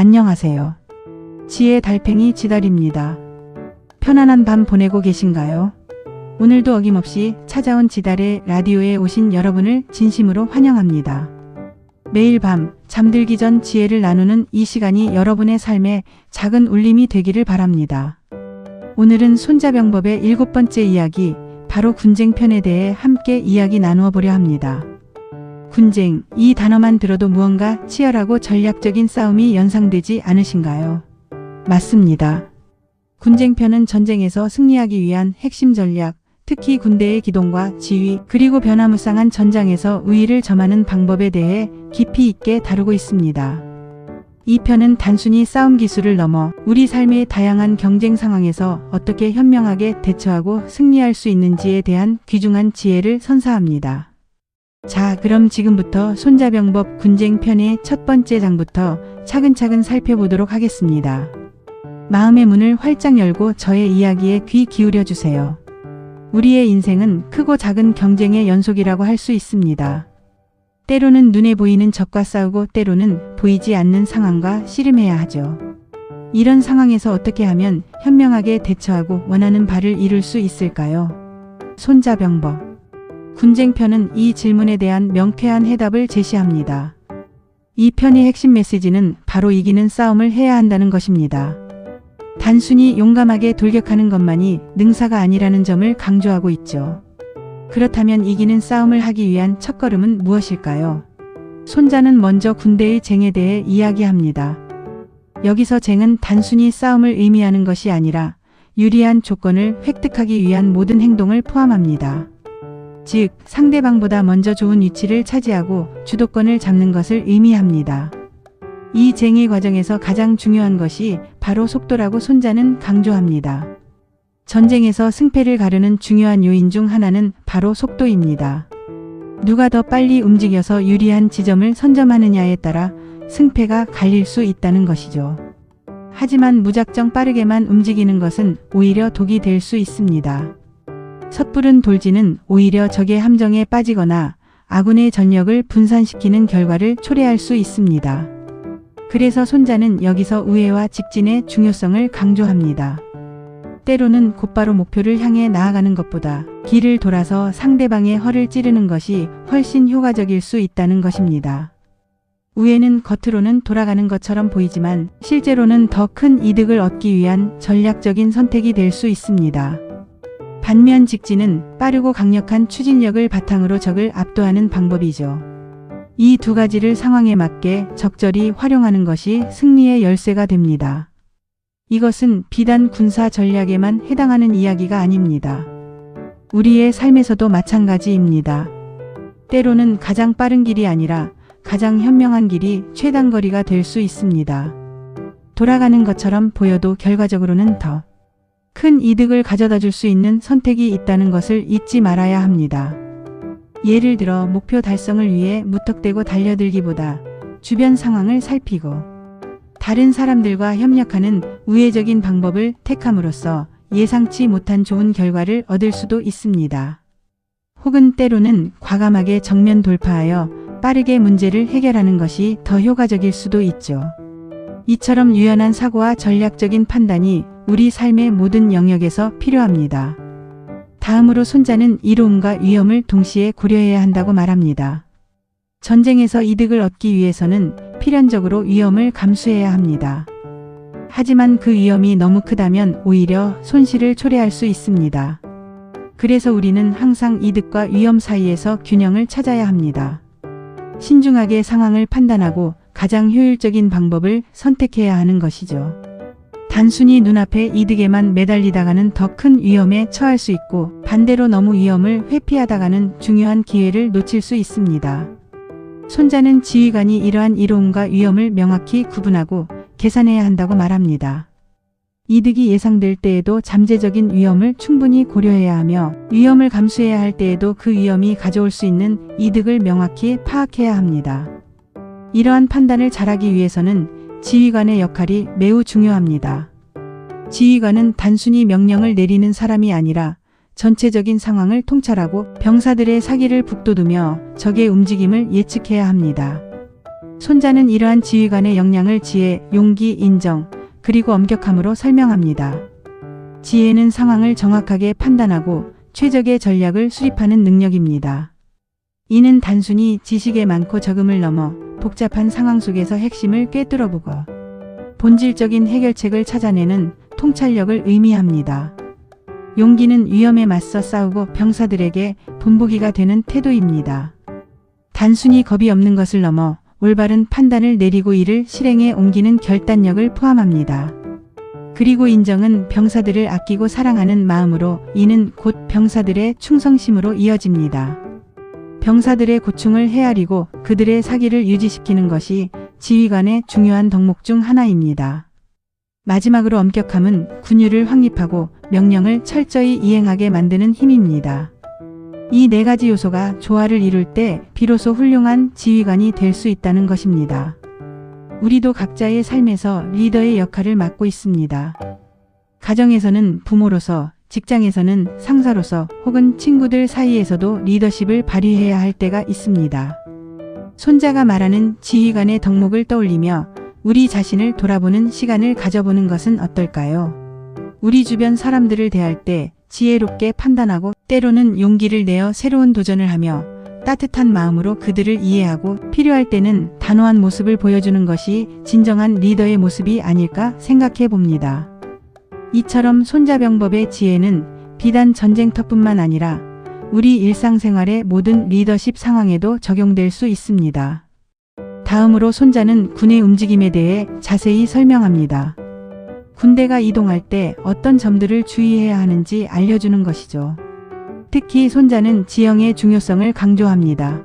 안녕하세요. 지혜 달팽이 지달입니다. 편안한 밤 보내고 계신가요? 오늘도 어김없이 찾아온 지달의 라디오에 오신 여러분을 진심으로 환영합니다. 매일 밤 잠들기 전 지혜를 나누는 이 시간이 여러분의 삶에 작은 울림이 되기를 바랍니다. 오늘은 손자병법의 7번째 이야기, 바로 군쟁편에 대해 함께 이야기 나누어 보려 합니다. 군쟁, 이 단어만 들어도 무언가 치열하고 전략적인 싸움이 연상되지 않으신가요? 맞습니다. 군쟁편은 전쟁에서 승리하기 위한 핵심 전략, 특히 군대의 기동과 지휘, 그리고 변화무쌍한 전장에서 우위를 점하는 방법에 대해 깊이 있게 다루고 있습니다. 이 편은 단순히 싸움 기술을 넘어 우리 삶의 다양한 경쟁 상황에서 어떻게 현명하게 대처하고 승리할 수 있는지에 대한 귀중한 지혜를 선사합니다. 자, 그럼 지금부터 손자병법 군쟁편의 첫 번째 장부터 차근차근 살펴보도록 하겠습니다. 마음의 문을 활짝 열고 저의 이야기에 귀 기울여 주세요. 우리의 인생은 크고 작은 경쟁의 연속이라고 할 수 있습니다. 때로는 눈에 보이는 적과 싸우고 때로는 보이지 않는 상황과 씨름해야 하죠. 이런 상황에서 어떻게 하면 현명하게 대처하고 원하는 바를 이룰 수 있을까요? 손자병법. 군쟁편은 이 질문에 대한 명쾌한 해답을 제시합니다. 이 편의 핵심 메시지는 바로 이기는 싸움을 해야 한다는 것입니다. 단순히 용감하게 돌격하는 것만이 능사가 아니라는 점을 강조하고 있죠. 그렇다면 이기는 싸움을 하기 위한 첫걸음은 무엇일까요? 손자는 먼저 군대의 쟁에 대해 이야기합니다. 여기서 쟁은 단순히 싸움을 의미하는 것이 아니라 유리한 조건을 획득하기 위한 모든 행동을 포함합니다. 즉, 상대방보다 먼저 좋은 위치를 차지하고 주도권을 잡는 것을 의미합니다. 이 쟁의 과정에서 가장 중요한 것이 바로 속도라고 손자는 강조합니다. 전쟁에서 승패를 가르는 중요한 요인 중 하나는 바로 속도입니다. 누가 더 빨리 움직여서 유리한 지점을 선점하느냐에 따라 승패가 갈릴 수 있다는 것이죠. 하지만 무작정 빠르게만 움직이는 것은 오히려 독이 될 수 있습니다. 섣부른 돌진은 오히려 적의 함정에 빠지거나 아군의 전력을 분산시키는 결과를 초래할 수 있습니다. 그래서 손자는 여기서 우회와 직진의 중요성을 강조합니다. 때로는 곧바로 목표를 향해 나아가는 것보다 길을 돌아서 상대방의 허를 찌르는 것이 훨씬 효과적일 수 있다는 것입니다. 우회는 겉으로는 돌아가는 것처럼 보이지만 실제로는 더 큰 이득을 얻기 위한 전략적인 선택이 될 수 있습니다. 반면 직진은 빠르고 강력한 추진력을 바탕으로 적을 압도하는 방법이죠. 이 두 가지를 상황에 맞게 적절히 활용하는 것이 승리의 열쇠가 됩니다. 이것은 비단 군사 전략에만 해당하는 이야기가 아닙니다. 우리의 삶에서도 마찬가지입니다. 때로는 가장 빠른 길이 아니라 가장 현명한 길이 최단거리가 될 수 있습니다. 돌아가는 것처럼 보여도 결과적으로는 더 큰 이득을 가져다 줄 수 있는 선택이 있다는 것을 잊지 말아야 합니다. 예를 들어 목표 달성을 위해 무턱대고 달려들기보다 주변 상황을 살피고 다른 사람들과 협력하는 우회적인 방법을 택함으로써 예상치 못한 좋은 결과를 얻을 수도 있습니다. 혹은 때로는 과감하게 정면 돌파하여 빠르게 문제를 해결하는 것이 더 효과적일 수도 있죠. 이처럼 유연한 사고와 전략적인 판단이 우리 삶의 모든 영역에서 필요합니다. 다음으로 손자는 이로움과 위험을 동시에 고려해야 한다고 말합니다. 전쟁에서 이득을 얻기 위해서는 필연적으로 위험을 감수해야 합니다. 하지만 그 위험이 너무 크다면 오히려 손실을 초래할 수 있습니다. 그래서 우리는 항상 이득과 위험 사이에서 균형을 찾아야 합니다. 신중하게 상황을 판단하고 가장 효율적인 방법을 선택해야 하는 것이죠. 단순히 눈앞의 이득에만 매달리다가는 더 큰 위험에 처할 수 있고 반대로 너무 위험을 회피하다가는 중요한 기회를 놓칠 수 있습니다. 손자는 지휘관이 이러한 이로움과 위험을 명확히 구분하고 계산해야 한다고 말합니다. 이득이 예상될 때에도 잠재적인 위험을 충분히 고려해야 하며 위험을 감수해야 할 때에도 그 위험이 가져올 수 있는 이득을 명확히 파악해야 합니다. 이러한 판단을 잘하기 위해서는 지휘관의 역할이 매우 중요합니다. 지휘관은 단순히 명령을 내리는 사람이 아니라 전체적인 상황을 통찰하고 병사들의 사기를 북돋우며 적의 움직임을 예측해야 합니다. 손자는 이러한 지휘관의 역량을 지혜, 용기, 인정, 그리고 엄격함으로 설명합니다. 지혜는 상황을 정확하게 판단하고 최적의 전략을 수립하는 능력입니다. 이는 단순히 지식의 많고 적음을 넘어 복잡한 상황 속에서 핵심을 꿰뚫어보고 본질적인 해결책을 찾아내는 통찰력을 의미합니다. 용기는 위험에 맞서 싸우고 병사들에게 본보기가 되는 태도입니다. 단순히 겁이 없는 것을 넘어 올바른 판단을 내리고 이를 실행에 옮기는 결단력을 포함합니다. 그리고 인정은 병사들을 아끼고 사랑하는 마음으로 이는 곧 병사들의 충성심으로 이어집니다. 병사들의 고충을 헤아리고 그들의 사기를 유지시키는 것이 지휘관의 중요한 덕목 중 하나입니다. 마지막으로 엄격함은 군율을 확립하고 명령을 철저히 이행하게 만드는 힘입니다. 이 네 가지 요소가 조화를 이룰 때 비로소 훌륭한 지휘관이 될 수 있다는 것입니다. 우리도 각자의 삶에서 리더의 역할을 맡고 있습니다. 가정에서는 부모로서, 직장에서는 상사로서 혹은 친구들 사이에서도 리더십을 발휘해야 할 때가 있습니다. 손자가 말하는 지휘관의 덕목을 떠올리며 우리 자신을 돌아보는 시간을 가져보는 것은 어떨까요? 우리 주변 사람들을 대할 때 지혜롭게 판단하고 때로는 용기를 내어 새로운 도전을 하며 따뜻한 마음으로 그들을 이해하고 필요할 때는 단호한 모습을 보여주는 것이 진정한 리더의 모습이 아닐까 생각해 봅니다. 이처럼 손자병법의 지혜는 비단 전쟁터뿐만 아니라 우리 일상생활의 모든 리더십 상황에도 적용될 수 있습니다. 다음으로 손자는 군의 움직임에 대해 자세히 설명합니다. 군대가 이동할 때 어떤 점들을 주의해야 하는지 알려주는 것이죠. 특히 손자는 지형의 중요성을 강조합니다.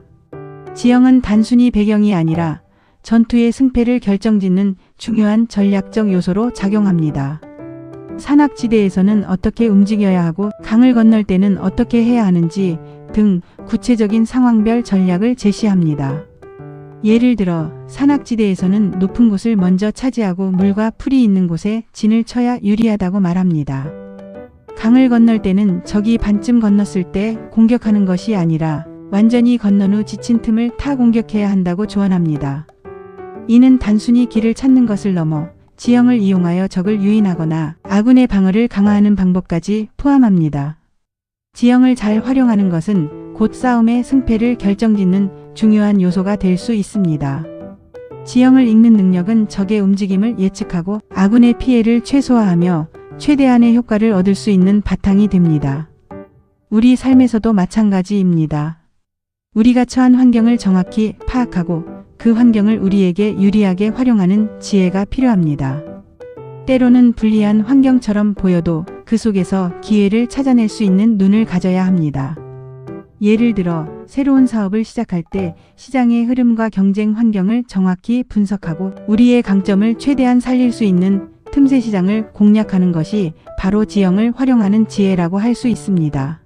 지형은 단순히 배경이 아니라 전투의 승패를 결정짓는 중요한 전략적 요소로 작용합니다. 산악지대에서는 어떻게 움직여야 하고 강을 건널 때는 어떻게 해야 하는지 등 구체적인 상황별 전략을 제시합니다. 예를 들어 산악지대에서는 높은 곳을 먼저 차지하고 물과 풀이 있는 곳에 진을 쳐야 유리하다고 말합니다. 강을 건널 때는 적이 반쯤 건넜을 때 공격하는 것이 아니라 완전히 건넌 후 지친 틈을 타 공격해야 한다고 조언합니다. 이는 단순히 길을 찾는 것을 넘어 지형을 이용하여 적을 유인하거나 아군의 방어를 강화하는 방법까지 포함합니다. 지형을 잘 활용하는 것은 곧 싸움의 승패를 결정짓는 중요한 요소가 될 수 있습니다. 지형을 읽는 능력은 적의 움직임을 예측하고 아군의 피해를 최소화하며 최대한의 효과를 얻을 수 있는 바탕이 됩니다. 우리 삶에서도 마찬가지입니다. 우리가 처한 환경을 정확히 파악하고 그 환경을 우리에게 유리하게 활용하는 지혜가 필요합니다. 때로는 불리한 환경처럼 보여도 그 속에서 기회를 찾아낼 수 있는 눈을 가져야 합니다. 예를 들어 새로운 사업을 시작할 때 시장의 흐름과 경쟁 환경을 정확히 분석하고 우리의 강점을 최대한 살릴 수 있는 틈새 시장을 공략하는 것이 바로 지형을 활용하는 지혜라고 할 수 있습니다.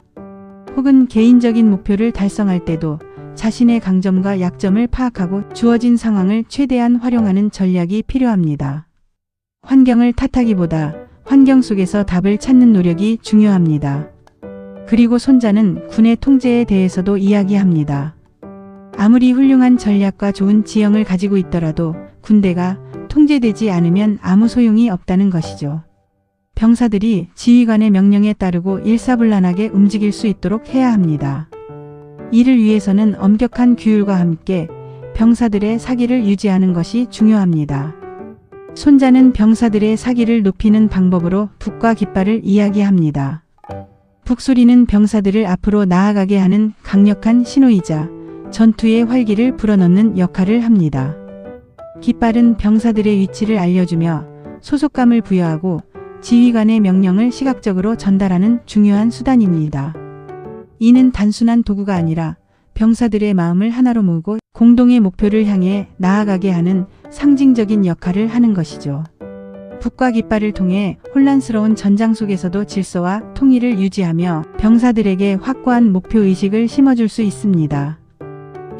혹은 개인적인 목표를 달성할 때도 자신의 강점과 약점을 파악하고 주어진 상황을 최대한 활용하는 전략이 필요합니다. 환경을 탓하기보다 환경 속에서 답을 찾는 노력이 중요합니다. 그리고 손자는 군의 통제에 대해서도 이야기합니다. 아무리 훌륭한 전략과 좋은 지형을 가지고 있더라도 군대가 통제되지 않으면 아무 소용이 없다는 것이죠. 병사들이 지휘관의 명령에 따르고 일사불란하게 움직일 수 있도록 해야 합니다. 이를 위해서는 엄격한 규율과 함께 병사들의 사기를 유지하는 것이 중요합니다. 손자는 병사들의 사기를 높이는 방법으로 북과 깃발을 이야기합니다. 북소리는 병사들을 앞으로 나아가게 하는 강력한 신호이자 전투의 활기를 불어넣는 역할을 합니다. 깃발은 병사들의 위치를 알려주며 소속감을 부여하고 지휘관의 명령을 시각적으로 전달하는 중요한 수단입니다. 이는 단순한 도구가 아니라 병사들의 마음을 하나로 모으고 공동의 목표를 향해 나아가게 하는 상징적인 역할을 하는 것이죠. 북과 깃발을 통해 혼란스러운 전장 속에서도 질서와 통일을 유지하며 병사들에게 확고한 목표의식을 심어줄 수 있습니다.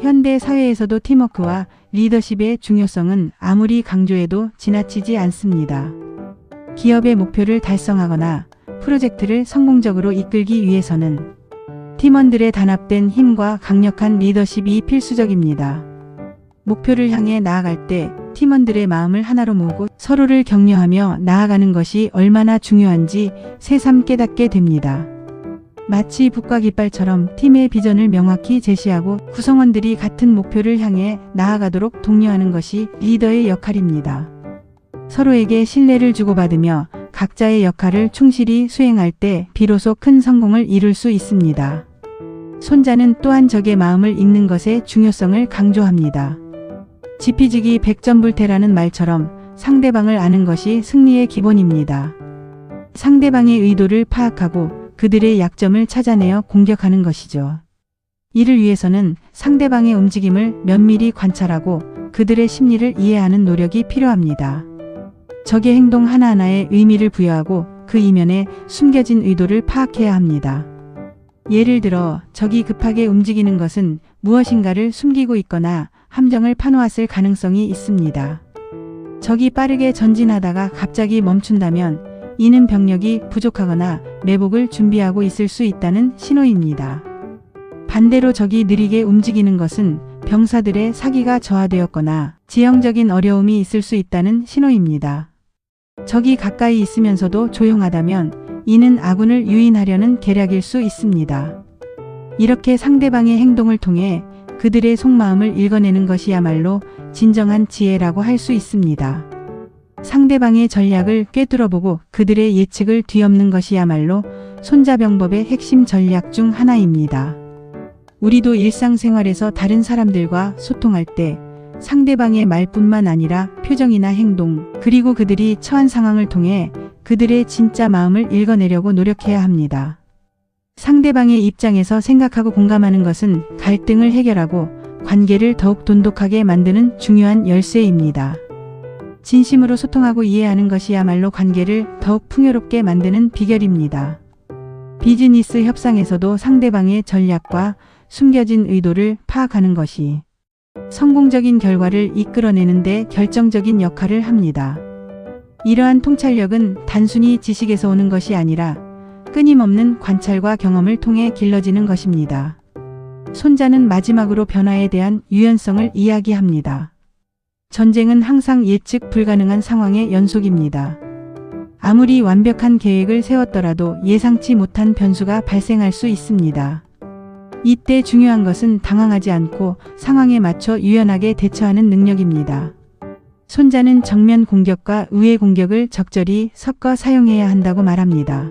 현대 사회에서도 팀워크와 리더십의 중요성은 아무리 강조해도 지나치지 않습니다. 기업의 목표를 달성하거나 프로젝트를 성공적으로 이끌기 위해서는 팀원들의 단합된 힘과 강력한 리더십이 필수적입니다. 목표를 향해 나아갈 때 팀원들의 마음을 하나로 모으고 서로를 격려하며 나아가는 것이 얼마나 중요한지 새삼 깨닫게 됩니다. 마치 북과 깃발처럼 팀의 비전을 명확히 제시하고 구성원들이 같은 목표를 향해 나아가도록 독려하는 것이 리더의 역할입니다. 서로에게 신뢰를 주고받으며 각자의 역할을 충실히 수행할 때 비로소 큰 성공을 이룰 수 있습니다. 손자는 또한 적의 마음을 읽는 것의 중요성을 강조합니다. 지피지기 백전불태라는 말처럼 상대방을 아는 것이 승리의 기본입니다. 상대방의 의도를 파악하고 그들의 약점을 찾아내어 공격하는 것이죠. 이를 위해서는 상대방의 움직임을 면밀히 관찰하고 그들의 심리를 이해하는 노력이 필요합니다. 적의 행동 하나하나에 의미를 부여하고 그 이면에 숨겨진 의도를 파악해야 합니다. 예를 들어 적이 급하게 움직이는 것은 무엇인가를 숨기고 있거나 함정을 파놓았을 가능성이 있습니다. 적이 빠르게 전진하다가 갑자기 멈춘다면 이는 병력이 부족하거나 매복을 준비하고 있을 수 있다는 신호입니다. 반대로 적이 느리게 움직이는 것은 병사들의 사기가 저하되었거나 지형적인 어려움이 있을 수 있다는 신호입니다. 적이 가까이 있으면서도 조용하다면 이는 아군을 유인하려는 계략일 수 있습니다. 이렇게 상대방의 행동을 통해 그들의 속마음을 읽어내는 것이야말로 진정한 지혜라고 할 수 있습니다. 상대방의 전략을 꿰뚫어보고 그들의 예측을 뒤엎는 것이야말로 손자병법의 핵심 전략 중 하나입니다. 우리도 일상생활에서 다른 사람들과 소통할 때 상대방의 말뿐만 아니라 표정이나 행동, 그리고 그들이 처한 상황을 통해 그들의 진짜 마음을 읽어내려고 노력해야 합니다. 상대방의 입장에서 생각하고 공감하는 것은 갈등을 해결하고 관계를 더욱 돈독하게 만드는 중요한 열쇠입니다. 진심으로 소통하고 이해하는 것이야말로 관계를 더욱 풍요롭게 만드는 비결입니다. 비즈니스 협상에서도 상대방의 전략과 숨겨진 의도를 파악하는 것이 성공적인 결과를 이끌어내는 데 결정적인 역할을 합니다. 이러한 통찰력은 단순히 지식에서 오는 것이 아니라 끊임없는 관찰과 경험을 통해 길러지는 것입니다. 손자는 마지막으로 변화에 대한 유연성을 이야기합니다. 전쟁은 항상 예측 불가능한 상황의 연속입니다. 아무리 완벽한 계획을 세웠더라도 예상치 못한 변수가 발생할 수 있습니다. 이때 중요한 것은 당황하지 않고 상황에 맞춰 유연하게 대처하는 능력입니다. 손자는 정면 공격과 우회 공격을 적절히 섞어 사용해야 한다고 말합니다.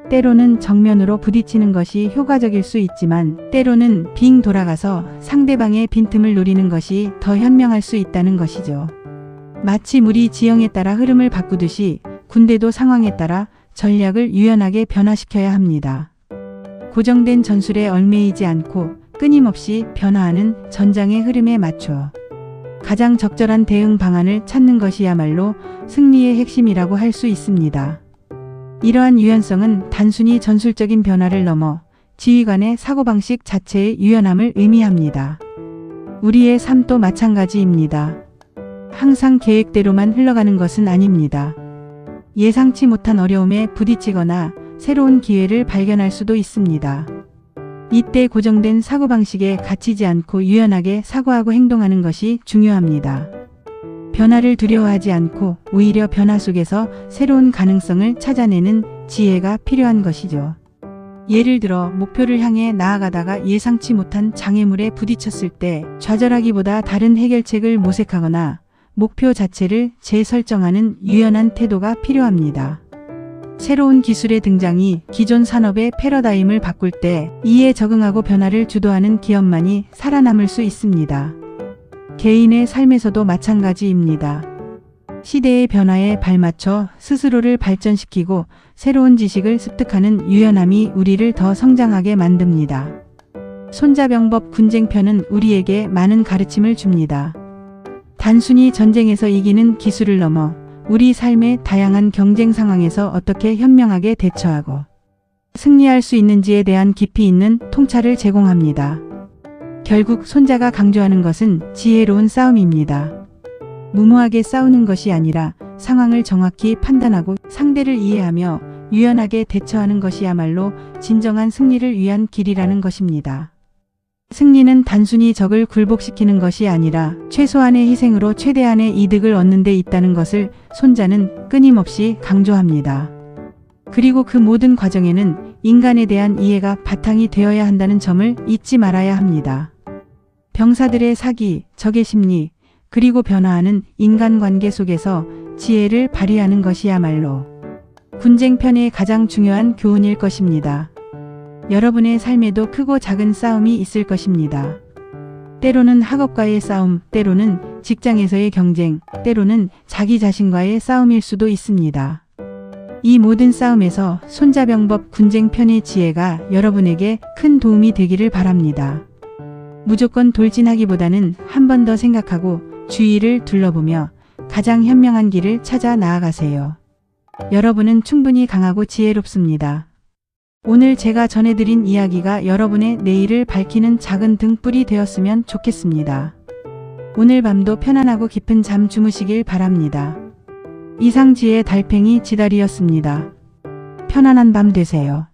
때로는 정면으로 부딪히는 것이 효과적일 수 있지만 때로는 빙 돌아가서 상대방의 빈틈을 노리는 것이 더 현명할 수 있다는 것이죠. 마치 물이 지형에 따라 흐름을 바꾸듯이 군대도 상황에 따라 전략을 유연하게 변화시켜야 합니다. 고정된 전술에 얽매이지 않고 끊임없이 변화하는 전장의 흐름에 맞춰 가장 적절한 대응 방안을 찾는 것이야말로 승리의 핵심이라고 할 수 있습니다. 이러한 유연성은 단순히 전술적인 변화를 넘어 지휘관의 사고방식 자체의 유연함을 의미합니다. 우리의 삶도 마찬가지입니다. 항상 계획대로만 흘러가는 것은 아닙니다. 예상치 못한 어려움에 부딪히거나 새로운 기회를 발견할 수도 있습니다. 이때 고정된 사고방식에 갇히지 않고 유연하게 사고하고 행동하는 것이 중요합니다. 변화를 두려워하지 않고 오히려 변화 속에서 새로운 가능성을 찾아내는 지혜가 필요한 것이죠. 예를 들어 목표를 향해 나아가다가 예상치 못한 장애물에 부딪혔을 때 좌절하기보다 다른 해결책을 모색하거나 목표 자체를 재설정하는 유연한 태도가 필요합니다. 새로운 기술의 등장이 기존 산업의 패러다임을 바꿀 때 이에 적응하고 변화를 주도하는 기업만이 살아남을 수 있습니다. 개인의 삶에서도 마찬가지입니다. 시대의 변화에 발맞춰 스스로를 발전시키고 새로운 지식을 습득하는 유연함이 우리를 더 성장하게 만듭니다. 손자병법 군쟁편은 우리에게 많은 가르침을 줍니다. 단순히 전쟁에서 이기는 기술을 넘어 우리 삶의 다양한 경쟁 상황에서 어떻게 현명하게 대처하고 승리할 수 있는지에 대한 깊이 있는 통찰을 제공합니다. 결국 손자가 강조하는 것은 지혜로운 싸움입니다. 무모하게 싸우는 것이 아니라 상황을 정확히 판단하고 상대를 이해하며 유연하게 대처하는 것이야말로 진정한 승리를 위한 길이라는 것입니다. 승리는 단순히 적을 굴복시키는 것이 아니라 최소한의 희생으로 최대한의 이득을 얻는 데 있다는 것을 손자는 끊임없이 강조합니다. 그리고 그 모든 과정에는 인간에 대한 이해가 바탕이 되어야 한다는 점을 잊지 말아야 합니다. 병사들의 사기, 적의 심리, 그리고 변화하는 인간관계 속에서 지혜를 발휘하는 것이야말로 군쟁편의 가장 중요한 교훈일 것입니다. 여러분의 삶에도 크고 작은 싸움이 있을 것입니다. 때로는 학업과의 싸움, 때로는 직장에서의 경쟁, 때로는 자기 자신과의 싸움일 수도 있습니다. 이 모든 싸움에서 손자병법 군쟁편의 지혜가 여러분에게 큰 도움이 되기를 바랍니다. 무조건 돌진하기보다는 한 번 더 생각하고 주위를 둘러보며 가장 현명한 길을 찾아 나아가세요. 여러분은 충분히 강하고 지혜롭습니다. 오늘 제가 전해드린 이야기가 여러분의 내일을 밝히는 작은 등불이 되었으면 좋겠습니다. 오늘 밤도 편안하고 깊은 잠 주무시길 바랍니다. 이상지의 달팽이 지다리였습니다. 편안한 밤 되세요.